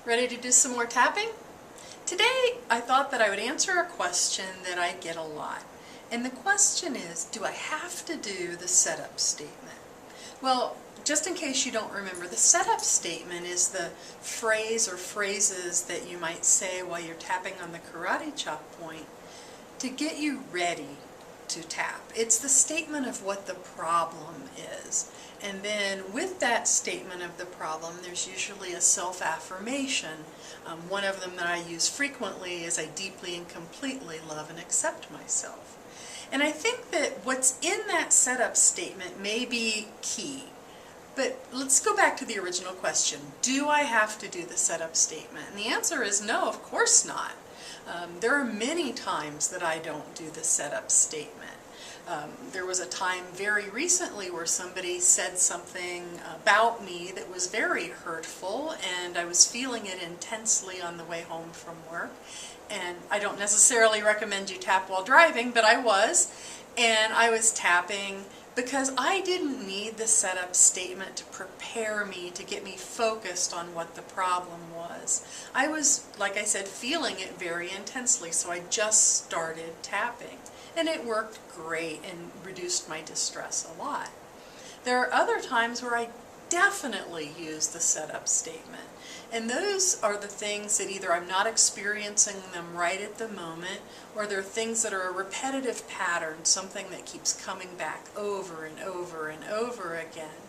Ready to do some more tapping? Today I thought that I would answer a question that I get a lot. And the question is, do I have to do the setup statement? Well, just in case you don't remember, the setup statement is the phrase or phrases that you might say while you're tapping on the karate chop point to get you ready to tap. It's the statement of what the problem is. And then with that statement of the problem, there's usually a self-affirmation. One of them that I use frequently is I deeply and completely love and accept myself. And I think that what's in that setup statement may be key. But let's go back to the original question. Do I have to do the setup statement? And the answer is no, of course not. There are many times that I don't do the setup statement. There was a time very recently where somebody said something about me that was very hurtful, and I was feeling it intensely on the way home from work. And I don't necessarily recommend you tap while driving, but I was. And I was tapping because I didn't need the setup statement to prepare me, to get me focused on what the problem was. I was, like I said, feeling it very intensely, so I just started tapping. And it worked great and reduced my distress a lot. There are other times where I definitely use the setup statement. And those are the things that either I'm not experiencing them right at the moment, or they're things that are a repetitive pattern, something that keeps coming back over and over and over again.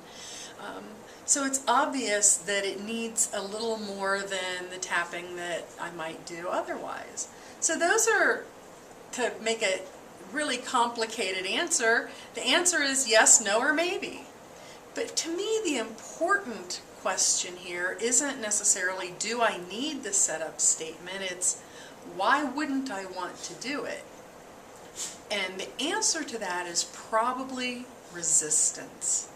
So it's obvious that it needs a little more than the tapping that I might do otherwise. So those are, to make a really complicated answer, the answer is yes, no, or maybe. But to me, the important question here isn't necessarily, do I need the setup statement? It's, why wouldn't I want to do it? And the answer to that is probably resistance.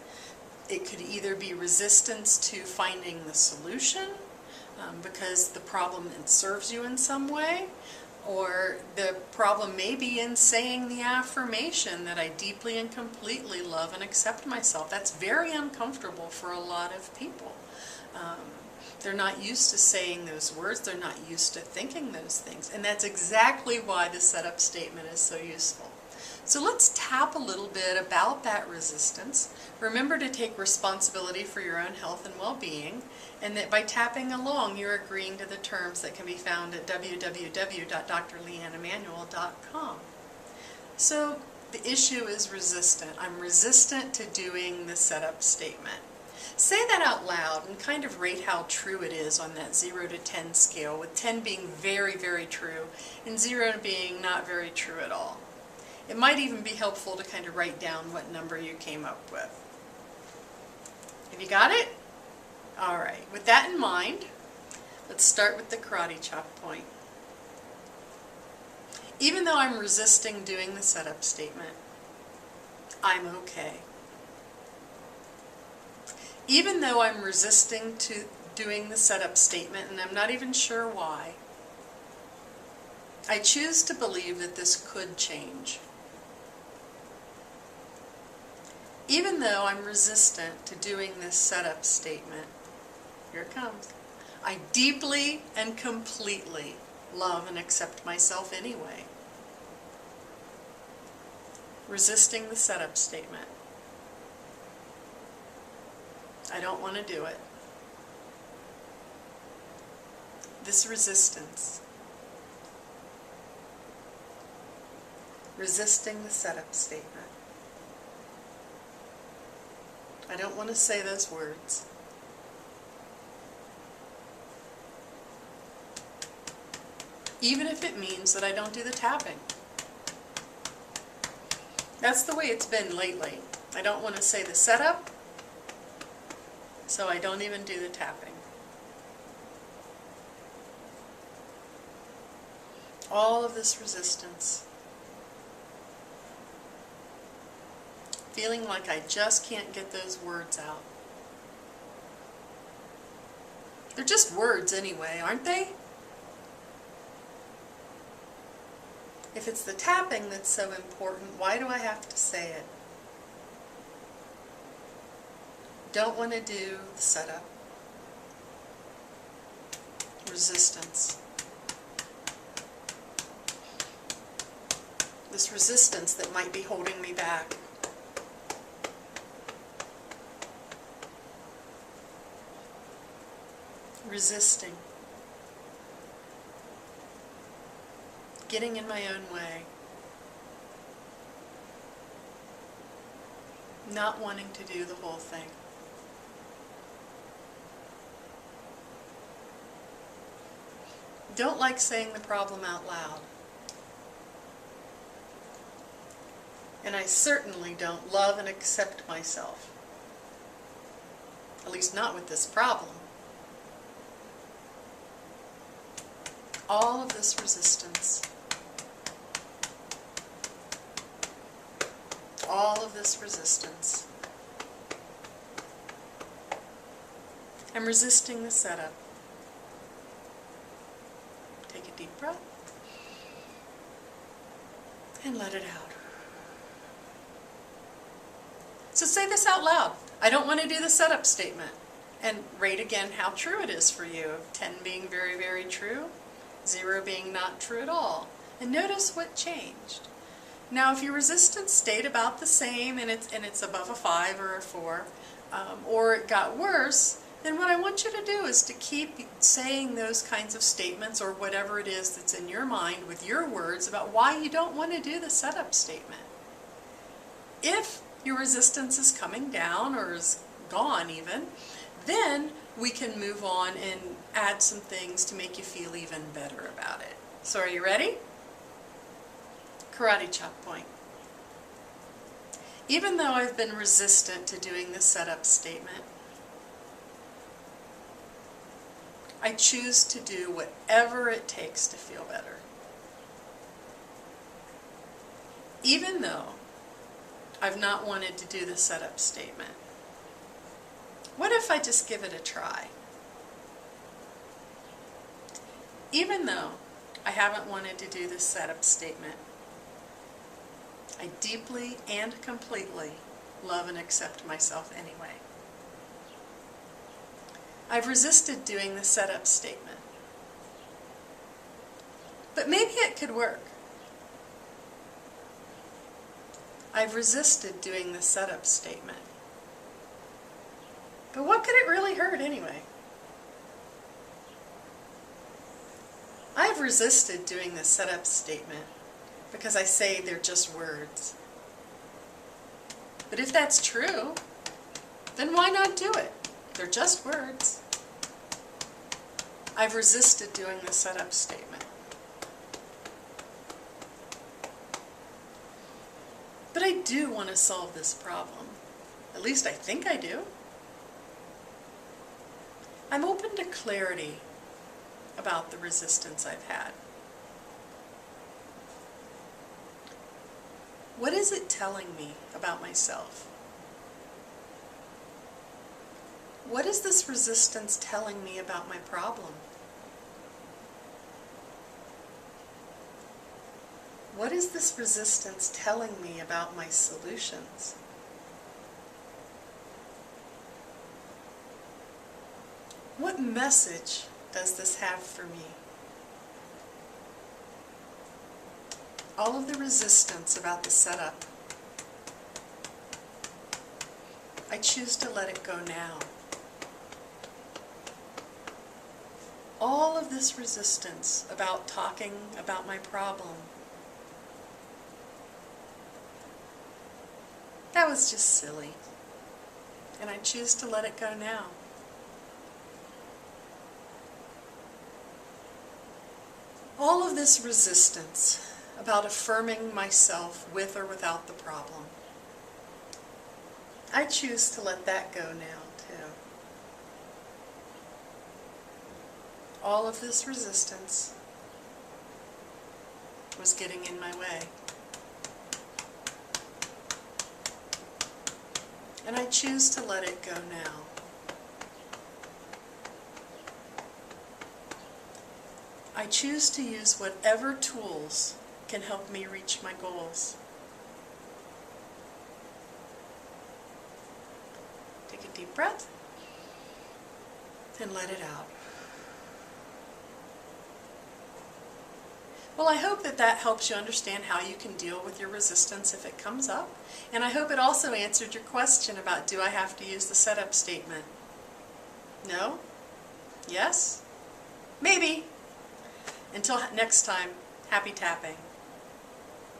It could either be resistance to finding the solution, because the problem serves you in some way, or the problem may be in saying the affirmation that I deeply and completely love and accept myself. That's very uncomfortable for a lot of people. They're not used to saying those words, they're not used to thinking those things, and that's exactly why the setup statement is so useful. So let's tap a little bit about that resistance. Remember to take responsibility for your own health and well-being, and that by tapping along, you're agreeing to the terms that can be found at www.drleannamanuel.com. So the issue is resistant. I'm resistant to doing the setup statement. Say that out loud and kind of rate how true it is on that 0 to 10 scale, with 10 being very, very true and 0 being not very true at all. It might even be helpful to kind of write down what number you came up with. Have you got it? All right, with that in mind, let's start with the karate chop point. Even though I'm resisting doing the setup statement, I'm okay. Even though I'm resisting to doing the setup statement, and I'm not even sure why, I choose to believe that this could change. Even though I'm resistant to doing this setup statement, here it comes, I deeply and completely love and accept myself anyway. Resisting the setup statement. I don't want to do it. This resistance. Resisting the setup statement. I don't want to say those words. Even if it means that I don't do the tapping. That's the way it's been lately. I don't want to say the setup, so I don't even do the tapping. All of this resistance. Feeling like I just can't get those words out. They're just words anyway, aren't they? If it's the tapping that's so important, why do I have to say it? Don't want to do the setup. resistance. This resistance that might be holding me back. Resisting. Getting in my own way. Not wanting to do the whole thing. Don't like saying the problem out loud. And I certainly don't love and accept myself. At least not with this problem. All of this resistance. All of this resistance. I'm resisting the setup. Take a deep breath and let it out. So say this out loud. I don't want to do the setup statement. And rate again how true it is for you. 10 being very, very true, 0 being not true at all. And notice what changed. Now if your resistance stayed about the same and it's above a 5 or a 4, or it got worse, then what I want you to do is to keep saying those kinds of statements or whatever it is that's in your mind with your words about why you don't want to do the setup statement. If your resistance is coming down or is gone even, then we can move on and add some things to make you feel even better about it. So are you ready? Karate chop point. Even though I've been resistant to doing the setup statement, I choose to do whatever it takes to feel better. Even though I've not wanted to do the setup statement. What if I just give it a try? Even though I haven't wanted to do the setup statement, I deeply and completely love and accept myself anyway. I've resisted doing the setup statement, but maybe it could work. I've resisted doing the setup statement, but what could it really hurt anyway? I've resisted doing the setup statement because I say they're just words. But if that's true, then why not do it? They're just words. I've resisted doing the setup statement. But I do want to solve this problem. At least I think I do. I'm open to clarity about the resistance I've had. What is it telling me about myself? What is this resistance telling me about my problem? What is this resistance telling me about my solutions? What message does this have for me? All of the resistance about the setup, I choose to let it go now. All of this resistance about talking about my problem, that was just silly, and I choose to let it go now. All of this resistance about affirming myself with or without the problem, I choose to let that go now too. All of this resistance was getting in my way. And I choose to let it go now. I choose to use whatever tools can help me reach my goals. Take a deep breath and let it out. Well, I hope that that helps you understand how you can deal with your resistance if it comes up. And I hope it also answered your question about, do I have to use the setup statement? No? Yes? Maybe. Until next time, happy tapping.